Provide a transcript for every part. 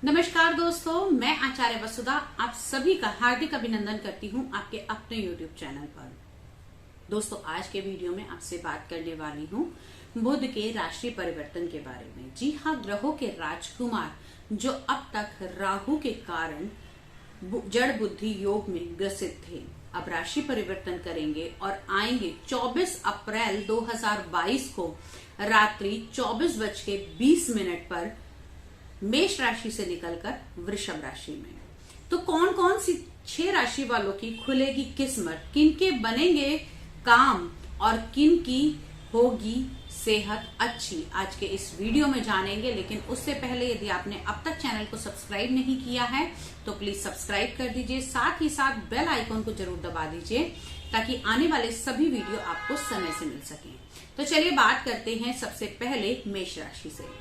नमस्कार दोस्तों, मैं आचार्य वसुधा आप सभी का हार्दिक अभिनंदन करती हूँ आपके अपने YouTube चैनल पर। दोस्तों, आज के वीडियो में आपसे बात करने वाली हूँ बुध के राशि परिवर्तन के बारे में। जी हाँ, ग्रहों के राजकुमार जो अब तक राहु के कारण जड़ बुद्धि योग में ग्रसित थे, अब राशि परिवर्तन करेंगे और आएंगे 24 अप्रैल 2022 को रात्रि 24:20 पर मेष राशि से निकलकर वृषभ राशि में। तो कौन कौन सी 6 राशि वालों की खुलेगी किस्मत, किनके बनेंगे काम और किन की होगी सेहत अच्छी, आज के इस वीडियो में जानेंगे। लेकिन उससे पहले यदि आपने अब तक चैनल को सब्सक्राइब नहीं किया है तो प्लीज सब्सक्राइब कर दीजिए, साथ ही साथ बेल आइकॉन को जरूर दबा दीजिए ताकि आने वाले सभी वीडियो आपको समय से मिल सके। तो चलिए बात करते हैं सबसे पहले मेष राशि से।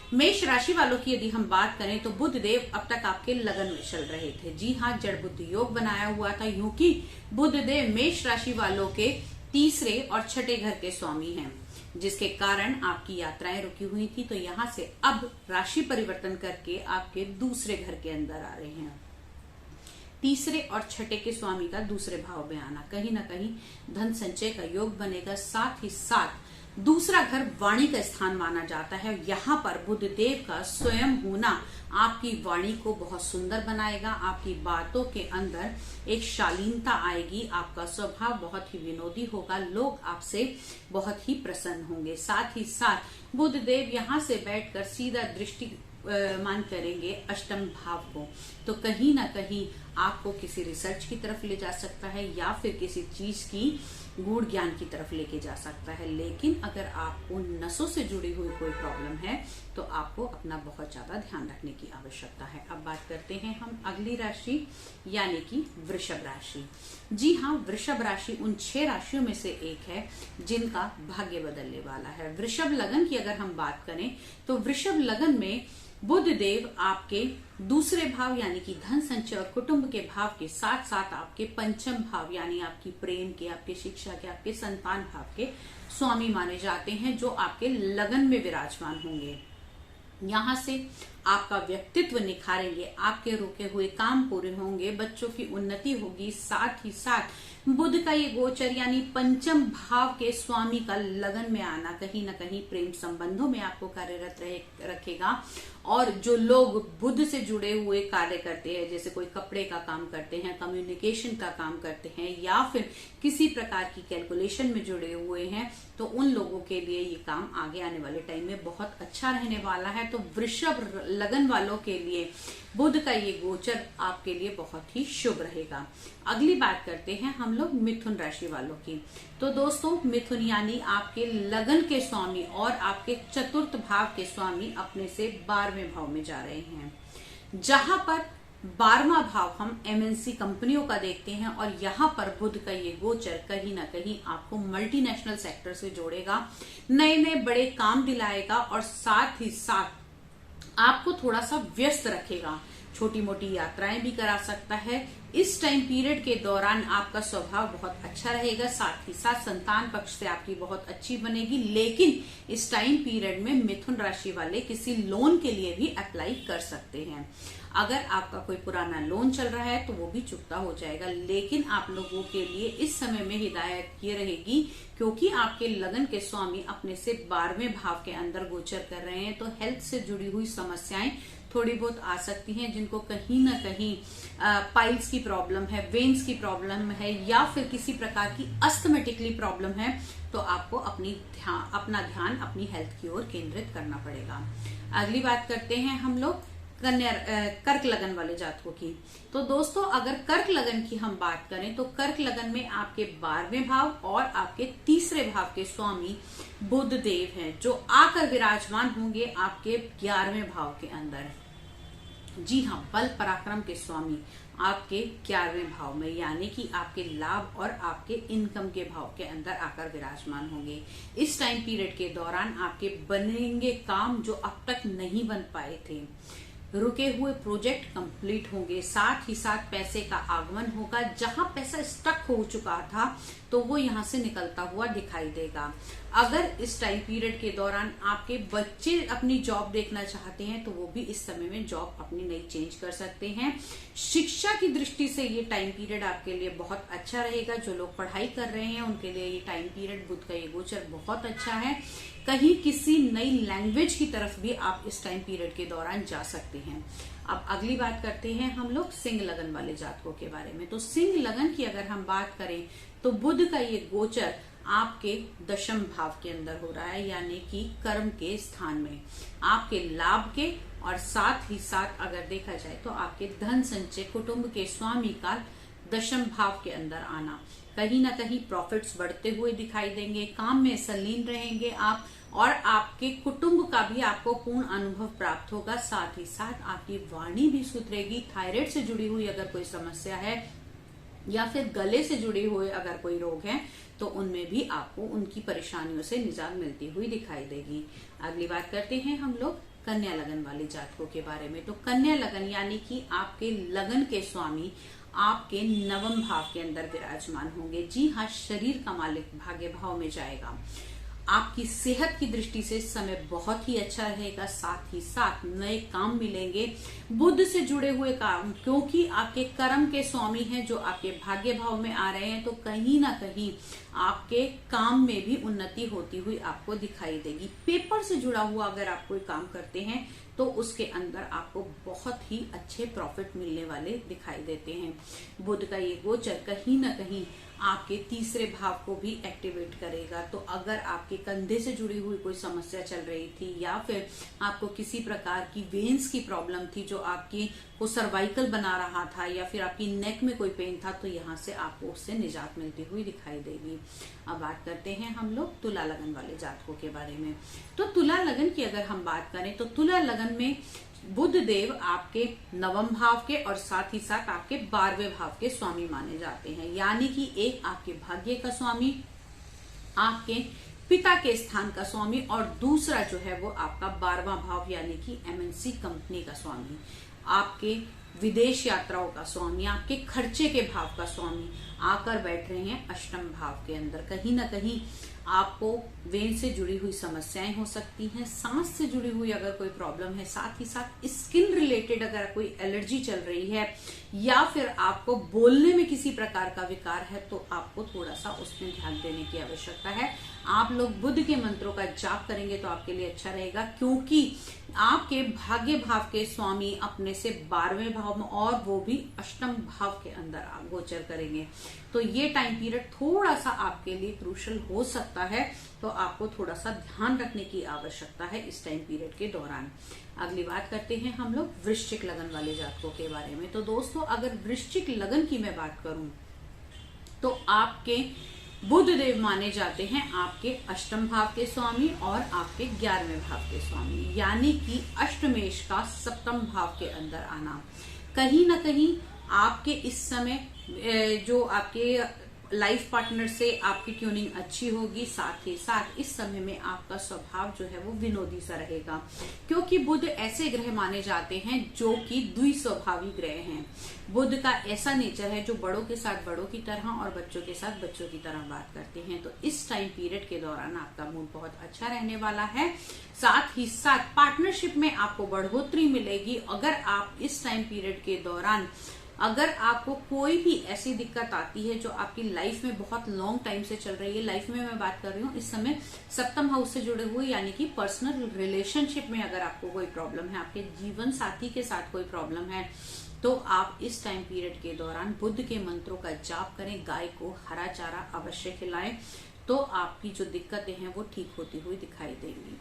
मेष राशि वालों की यदि हम बात करें तो बुध देव अब तक आपके लगन में चल रहे थे। जी हाँ, जड़ बुद्धि योग बनाया हुआ था, यूं कि बुध देव मेष राशि वालों के तीसरे और छठे घर के स्वामी हैं, जिसके कारण आपकी यात्राएं रुकी हुई थी। तो यहाँ से अब राशि परिवर्तन करके आपके दूसरे घर के अंदर आ रहे हैं। तीसरे और छठे के स्वामी का दूसरे भाव में आना कहीं ना कहीं धन संचय का योग बनेगा। साथ ही साथ दूसरा घर वाणी का स्थान माना जाता है। यहाँ पर बुध देव का स्वयं होना आपकी वाणी को बहुत सुंदर बनाएगा। आपकी बातों के अंदर एक शालीनता आएगी, आपका स्वभाव बहुत ही विनोदी होगा, लोग आपसे बहुत ही प्रसन्न होंगे। साथ ही साथ बुध देव यहाँ से बैठकर सीधा दृष्टि मान करेंगे अष्टम भाव को, तो कहीं ना कहीं आपको किसी रिसर्च की तरफ ले जा सकता है या फिर किसी चीज की गूढ़ ज्ञान की तरफ लेके जा सकता है। लेकिन अगर आपको नसों से जुड़ी हुई कोई प्रॉब्लम है तो आपको अपना बहुत ज्यादा ध्यान रखने की आवश्यकता है। अब बात करते हैं हम अगली राशि यानी कि वृषभ राशि। जी हाँ, वृषभ राशि उन 6 राशियों में से एक है जिनका भाग्य बदलने वाला है। वृषभ लगन की अगर हम बात करें तो वृषभ लगन में बुध देव आपके दूसरे भाव यानी कि धन संचय और कुटुंब के भाव के साथ साथ आपके पंचम भाव यानी आपकी प्रेम के, आपके शिक्षा के, आपके संतान भाव के स्वामी माने जाते हैं, जो आपके लगन में विराजमान होंगे। यहाँ से आपका व्यक्तित्व निखारेंगे, आपके रुके हुए काम पूरे होंगे, बच्चों की उन्नति होगी। साथ ही साथ बुध का ये गोचर यानी पंचम भाव के स्वामी का लगन में आना कहीं ना कहीं प्रेम संबंधों में आपको कार्यरत रखेगा। और जो लोग बुध से जुड़े हुए कार्य करते हैं, जैसे कोई कपड़े का काम करते हैं, कम्युनिकेशन का काम करते हैं या फिर किसी प्रकार की कैलकुलेशन में जुड़े हुए हैं, तो उन लोगों के लिए ये काम आगे आने वाले टाइम में बहुत अच्छा रहने वाला है। तो वृषभ लगन वालों के लिए बुध का ये गोचर आपके लिए बहुत ही शुभ रहेगा। अगली बात करते हैं हम लोग मिथुन राशि वालों की। तो दोस्तों, मिथुन यानी आपके लगन के स्वामी और आपके चतुर्थ भाव के स्वामी अपने से 12वें भाव में जा रहे हैं, जहां पर 12वां भाव हम एमएनसी कंपनियों का देखते हैं। और यहाँ पर बुध का ये गोचर कहीं ना कहीं आपको मल्टीनेशनल सेक्टर से जोड़ेगा, नए नए बड़े काम दिलाएगा और साथ ही साथ आपको थोड़ा सा व्यस्त रखेगा, छोटी मोटी यात्राएं भी करा सकता है। इस टाइम पीरियड के दौरान आपका स्वभाव बहुत अच्छा रहेगा, साथ ही साथ संतान पक्ष से आपकी बहुत अच्छी बनेगी। लेकिन इस टाइम पीरियड में मिथुन राशि वाले किसी लोन के लिए भी अप्लाई कर सकते हैं। अगर आपका कोई पुराना लोन चल रहा है तो वो भी चुकता हो जाएगा। लेकिन आप लोगों के लिए इस समय में हिदायत ये रहेगी, क्योंकि आपके लगन के स्वामी अपने से 12वें भाव के अंदर गोचर कर रहे हैं, तो हेल्थ से जुड़ी हुई समस्याएं थोड़ी बहुत आ सकती हैं। जिनको कहीं ना कहीं पाइल्स की प्रॉब्लम है, वेन्स की प्रॉब्लम है या फिर किसी प्रकार की अस्थमेटिकली प्रॉब्लम है, तो आपको अपना ध्यान अपनी हेल्थ की ओर केंद्रित करना पड़ेगा। अगली बात करते हैं हम लोग कर्क लगन वाले जातकों की। तो दोस्तों, अगर कर्क लगन की हम बात करें तो कर्क लगन में आपके 12वें भाव और आपके तीसरे भाव के स्वामी बुध देव हैं, जो आकर विराजमान होंगे आपके 11वें भाव के अंदर। जी हाँ, बल पराक्रम के स्वामी आपके 11वें भाव में यानी कि आपके लाभ और आपके इनकम के भाव के अंदर आकर विराजमान होंगे। इस टाइम पीरियड के दौरान आपके बनेंगे काम जो अब तक नहीं बन पाए थे। रुके हुए प्रोजेक्ट कंप्लीट होंगे, साथ ही साथ पैसे का आगमन होगा। जहां पैसा स्टक हो चुका था तो वो यहां से निकलता हुआ दिखाई देगा। अगर इस टाइम पीरियड के दौरान आपके बच्चे अपनी जॉब देखना चाहते हैं तो वो भी इस समय में जॉब अपनी नई चेंज कर सकते हैं। शिक्षा की दृष्टि से ये टाइम पीरियड आपके लिए बहुत अच्छा रहेगा। जो लोग पढ़ाई कर रहे हैं उनके लिए ये टाइम पीरियड, बुध का ये गोचर बहुत अच्छा है। कहीं किसी नई लैंग्वेज की तरफ भी आप इस टाइम पीरियड के दौरान जा सकते हैं। अब अगली बात करते हैं हम लोग सिंह लगन वाले जातकों के बारे में। तो सिंह लगन की अगर हम बात करें तो बुध का ये गोचर आपके दशम भाव के अंदर हो रहा है, यानी कि कर्म के स्थान में, आपके लाभ के, और साथ ही साथ अगर देखा जाए तो आपके धन संचय, कुटुंब के स्वामी का दशम भाव के अंदर आना। कहीं ना कहीं प्रॉफिट्स बढ़ते हुए दिखाई देंगे, काम में संलीन रहेंगे आप, और आपके कुटुंब का भी आपको पूर्ण अनुभव प्राप्त होगा। साथ ही साथ आपकी वाणी भी सुधरेगी। थायराइड से जुड़ी हुई अगर कोई समस्या है या फिर गले से जुड़े हुए अगर कोई रोग है तो उनमें भी आपको उनकी परेशानियों से निजात मिलती हुई दिखाई देगी। अगली बात करते हैं हम लोग कन्या लगन वाले जातकों के बारे में। तो कन्या लगन यानी कि आपके लगन के स्वामी आपके नवम भाव के अंदर विराजमान होंगे। जी हाँ, शरीर का मालिक भाग्य भाव में जाएगा। आपकी सेहत की दृष्टि से समय बहुत ही अच्छा रहेगा। साथ ही साथ नए काम मिलेंगे, बुध से जुड़े हुए काम, क्योंकि आपके कर्म के स्वामी हैं जो आपके भाग्य भाव में आ रहे हैं, तो कहीं ना कहीं आपके काम में भी उन्नति होती हुई आपको दिखाई देगी। पेपर से जुड़ा हुआ अगर आप कोई काम करते हैं तो उसके अंदर आपको बहुत ही अच्छे प्रॉफिट मिलने वाले दिखाई देते हैं। बुध का ये गोचर कहीं ना कहीं आपके तीसरे भाव को भी एक्टिवेट करेगा। तो अगर आपके कंधे से जुड़ी हुई कोई समस्या चल रही थी या फिर आपको किसी प्रकार की वेन्स की प्रॉब्लम थी जो आपकी को सर्वाइकल बना रहा था, या फिर आपकी नेक में कोई पेन था, तो यहाँ से आपको उससे निजात मिलती हुई दिखाई देगी। अब बात करते हैं हम लोग तुला लगन वाले जातकों के बारे में। तो तुला लगन की अगर हम बात करें तो तुला लगन में बुध देव आपके नवम भाव के और साथ ही साथ आपके 12वें भाव के स्वामी माने जाते हैं, यानी कि एक आपके भाग्य का स्वामी, आपके पिता के स्थान का स्वामी, और दूसरा जो है वो आपका 12वां भाव यानी कि एमएनसी कंपनी का स्वामी, आपके विदेश यात्राओं का स्वामी, आपके खर्चे के भाव का स्वामी आकर बैठ रहे हैं अष्टम भाव के अंदर। कहीं ना कहीं आपको वेन से जुड़ी हुई समस्याएं हो सकती हैं, सांस से जुड़ी हुई अगर कोई प्रॉब्लम है, साथ ही साथ स्किन रिलेटेड अगर कोई एलर्जी चल रही है, या फिर आपको बोलने में किसी प्रकार का विकार है, तो आपको थोड़ा सा उसमें ध्यान देने की आवश्यकता है। आप लोग बुध के मंत्रों का जाप करेंगे तो आपके लिए अच्छा रहेगा, क्योंकि आपके भाग्य भाव के स्वामी अपने से 12वें भाव में और वो भी अष्टम भाव के अंदर गोचर करेंगे। तो ये टाइम पीरियड थोड़ा सा आपके लिए क्रूशल हो सकता है, तो आपको थोड़ा सा ध्यान रखने की आवश्यकता है इस टाइम पीरियड के दौरान। अगली बात करते हैं हम लोग वृश्चिक लगन वाले जातकों के बारे में। तो दोस्तों, अगर वृश्चिक लगन की मैं बात करूं तो आपके बुध देव माने जाते हैं आपके अष्टम भाव के स्वामी और आपके 11वें भाव के स्वामी, यानी कि अष्टमेश का सप्तम भाव के अंदर आना। कहीं ना कहीं आपके इस समय जो आपके लाइफ पार्टनर से आपकी ट्यूनिंग अच्छी होगी। साथ ही साथ इस समय में आपका स्वभाव जो है वो विनोदी सा रहेगा, क्योंकि बुध ऐसे ग्रह माने जाते हैं जो कि द्विस्वभावी ग्रह हैं। बुध का ऐसा नेचर है जो बड़ों के साथ बड़ों की तरह और बच्चों के साथ बच्चों की तरह बात करते हैं। तो इस टाइम पीरियड के दौरान आपका मूड बहुत अच्छा रहने वाला है। साथ ही साथ पार्टनरशिप में आपको बढ़ोतरी मिलेगी। अगर आप इस टाइम पीरियड के दौरान अगर आपको कोई भी ऐसी दिक्कत आती है जो आपकी लाइफ में बहुत लॉन्ग टाइम से चल रही है, लाइफ में मैं बात कर रही हूँ इस समय सप्तम हाउस से जुड़े हुए, यानी कि पर्सनल रिलेशनशिप में अगर आपको कोई प्रॉब्लम है, आपके जीवन साथी के साथ कोई प्रॉब्लम है, तो आप इस टाइम पीरियड के दौरान बुध के मंत्रों का जाप करें, गाय को हरा चारा अवश्य खिलाएं, तो आपकी जो दिक्कतें हैं वो ठीक होती हुई दिखाई देंगी।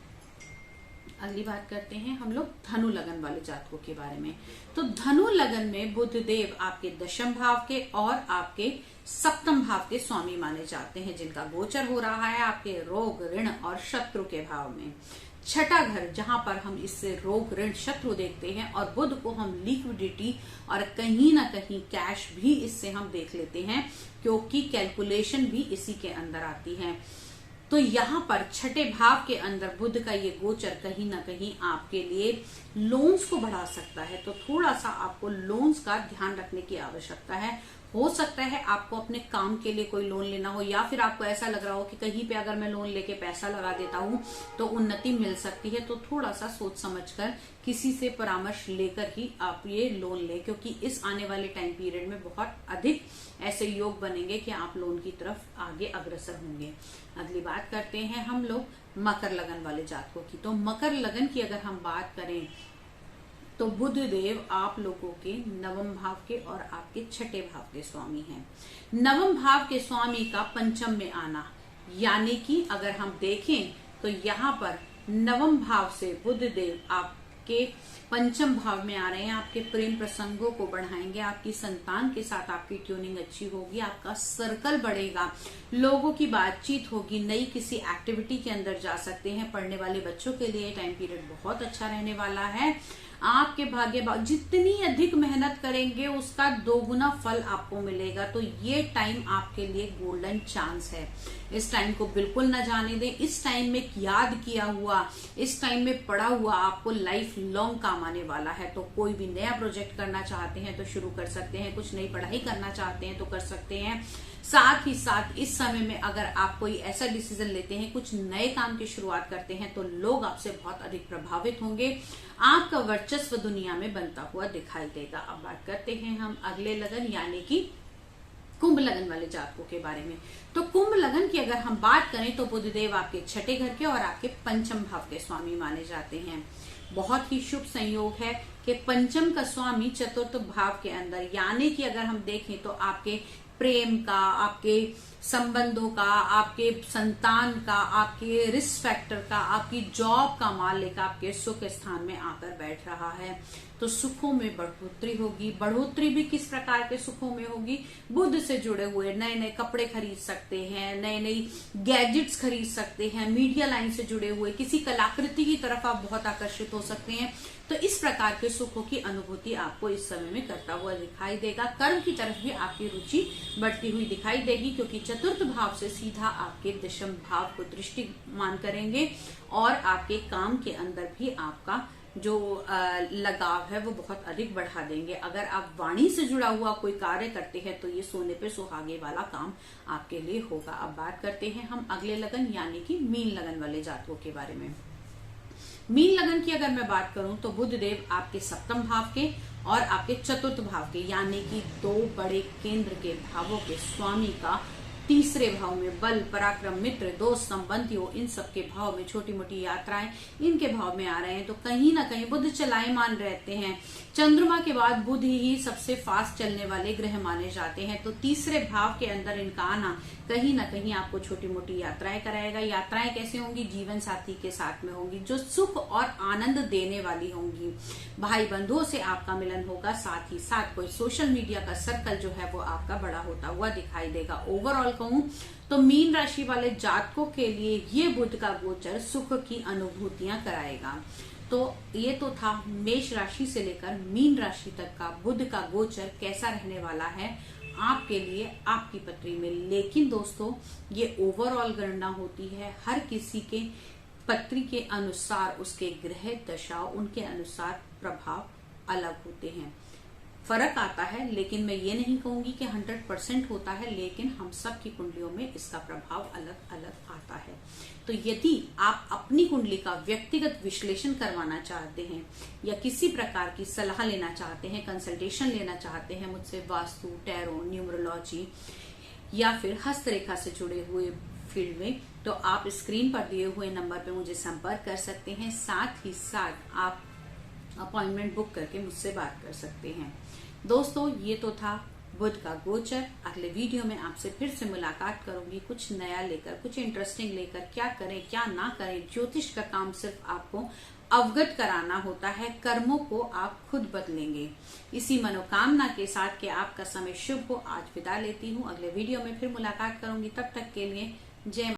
अगली बात करते हैं हम लोग धनु लगन वाले जातकों के बारे में। तो धनु लगन में बुध देव आपके दशम भाव के और आपके सप्तम भाव के स्वामी माने जाते हैं, जिनका गोचर हो रहा है आपके रोग, ऋण और शत्रु के भाव में। छठा घर जहां पर हम इससे रोग, ऋण, शत्रु देखते हैं, और बुध को हम लिक्विडिटी और कहीं ना कहीं कैश भी इससे हम देख लेते हैं, क्योंकि कैलकुलेशन भी इसी के अंदर आती है। तो यहाँ पर छठे भाव के अंदर बुध का ये गोचर कहीं ना कहीं आपके लिए लोन्स को बढ़ा सकता है। तो थोड़ा सा आपको लोन्स का ध्यान रखने की आवश्यकता है। हो सकता है आपको अपने काम के लिए कोई लोन लेना हो, या फिर आपको ऐसा लग रहा हो कि कहीं पे अगर मैं लोन लेके पैसा लगा देता हूं तो उन्नति मिल सकती है। तो थोड़ा सा सोच समझकर किसी से परामर्श लेकर ही आप ये लोन लें, क्योंकि इस आने वाले टाइम पीरियड में बहुत अधिक ऐसे योग बनेंगे कि आप लोन की तरफ आगे अग्रसर होंगे। अगली बात करते हैं हम लोग मकर लगन वाले जातकों की। तो मकर लगन की अगर हम बात करें तो बुध देव आप लोगों के नवम भाव के और आपके छठे भाव के स्वामी हैं। नवम भाव के स्वामी का पंचम में आना, यानी कि अगर हम देखें तो यहाँ पर नवम भाव से बुध देव आपके पंचम भाव में आ रहे हैं। आपके प्रेम प्रसंगों को बढ़ाएंगे, आपकी संतान के साथ आपकी ट्यूनिंग अच्छी होगी, आपका सर्कल बढ़ेगा, लोगों की बातचीत होगी, नई किसी एक्टिविटी के अंदर जा सकते हैं। पढ़ने वाले बच्चों के लिए टाइम पीरियड बहुत अच्छा रहने वाला है। आपके भाग्य जितनी अधिक मेहनत करेंगे उसका दोगुना फल आपको मिलेगा। तो ये टाइम आपके लिए गोल्डन चांस है। इस टाइम को बिल्कुल न जाने दें। इस टाइम में याद किया हुआ, इस टाइम में पढ़ा हुआ आपको लाइफ लॉन्ग काम आने वाला है। तो कोई भी नया प्रोजेक्ट करना चाहते हैं तो शुरू कर सकते हैं, कुछ नई पढ़ाई करना चाहते हैं तो कर सकते हैं। साथ ही साथ इस समय में अगर आप कोई ऐसा डिसीजन लेते हैं, कुछ नए काम की शुरुआत करते हैं, तो लोग आपसे बहुत अधिक प्रभावित होंगे। आपका वर्चस्व दुनिया में बनता हुआ दिखाई देगा। अब बात करते हैं हम अगले लगन यानी कि कुंभ लगन वाले जातकों के बारे में। तो कुंभ लगन की अगर हम बात करें तो बुधदेव आपके छठे घर के और आपके पंचम भाव के स्वामी माने जाते हैं। बहुत ही शुभ संयोग है कि पंचम का स्वामी चतुर्थ भाव के अंदर, यानी कि अगर हम देखें तो आपके प्रेम का, आपके संबंधों का, आपके संतान का, आपके रिस्क फैक्टर का, आपकी जॉब का मालिक आपके सुख स्थान में आकर बैठ रहा है। तो सुखों में बढ़ोतरी होगी। बढ़ोतरी भी किस प्रकार के सुखों में होगी? बुध से जुड़े हुए नए नए कपड़े खरीद सकते हैं, नए नई गैजेट्स खरीद सकते हैं, मीडिया लाइन से जुड़े हुए किसी कलाकृति की तरफ आप बहुत आकर्षित हो सकते हैं। तो इस प्रकार के सुखों की अनुभूति आपको इस समय में करता हुआ दिखाई देगा। कर्म की तरफ भी आपकी रुचि बढ़ती हुई दिखाई देगी, क्योंकि चतुर्थ भाव से सीधा आपके दशम भाव को दृष्टिमान करेंगे और आपके काम के अंदर भी आपका जो लगाव है वो बहुत अधिक बढ़ा देंगे। अगर आप वाणी से जुड़ा हुआ कोई कार्य करते हैं तो ये सोने पे सुहागे वाला काम आपके लिए होगा। अब बात करते हैं हम अगले लगन यानी कि मीन लगन वाले जातकों के बारे में। मीन लगन की अगर मैं बात करूं तो बुध देव आपके सप्तम भाव के और आपके चतुर्थ भाव के यानी कि दो बड़े केंद्र के भावों के स्वामी का तीसरे भाव में बल, पराक्रम, मित्र, दोस्त, संबंधियों, इन सब के भाव में, छोटी मोटी यात्राएं इनके भाव में आ रहे हैं। तो कहीं ना कहीं बुध चलायमान रहते हैं। चंद्रमा के बाद बुध ही सबसे फास्ट चलने वाले ग्रह माने जाते हैं। तो तीसरे भाव के अंदर इनका आना कहीं ना कहीं आपको छोटी मोटी यात्राएं कराएगा। यात्राएं कैसे होंगी? जीवन साथी के साथ में होंगी, जो सुख और आनंद देने वाली होंगी। भाई बंधुओं से आपका मिलन होगा। साथ ही साथ कोई सोशल मीडिया का सर्कल जो है वो आपका बड़ा होता हुआ दिखाई देगा। ओवरऑल कहूं तो मीन राशि वाले जातकों के लिए ये बुध का गोचर सुख की अनुभूतियां कराएगा। तो ये तो था मेष राशि से लेकर मीन राशि तक का बुध का गोचर कैसा रहने वाला है आपके लिए आपकी पत्री में। लेकिन दोस्तों ये ओवरऑल गणना होती है, हर किसी के पत्री के अनुसार उसके ग्रह दशा उनके अनुसार प्रभाव अलग होते हैं, फर्क आता है। लेकिन मैं ये नहीं कहूंगी कि 100% होता है, लेकिन हम सब की कुंडलियों में इसका प्रभाव अलग अलग आता है। तो यदि आप अपनी कुंडली का व्यक्तिगत विश्लेषण करवाना चाहते हैं या किसी प्रकार की सलाह लेना चाहते हैं, कंसल्टेशन लेना चाहते हैं मुझसे वास्तु, टैरो, न्यूमरोलॉजी या फिर हस्तरेखा से जुड़े हुए फील्ड में, तो आप स्क्रीन पर दिए हुए नंबर पर मुझे संपर्क कर सकते हैं। साथ ही साथ आप अपॉइंटमेंट बुक करके मुझसे बात कर सकते हैं। दोस्तों ये तो था बुध का गोचर। अगले वीडियो में आपसे फिर से मुलाकात करूंगी, कुछ नया लेकर, कुछ इंटरेस्टिंग लेकर। क्या करें क्या ना करें, ज्योतिष का काम सिर्फ आपको अवगत कराना होता है, कर्मों को आप खुद बदलेंगे। इसी मनोकामना के साथ कि आपका समय शुभ हो, आज विदा लेती हूँ। अगले वीडियो में फिर मुलाकात करूंगी, तब तक के लिए जय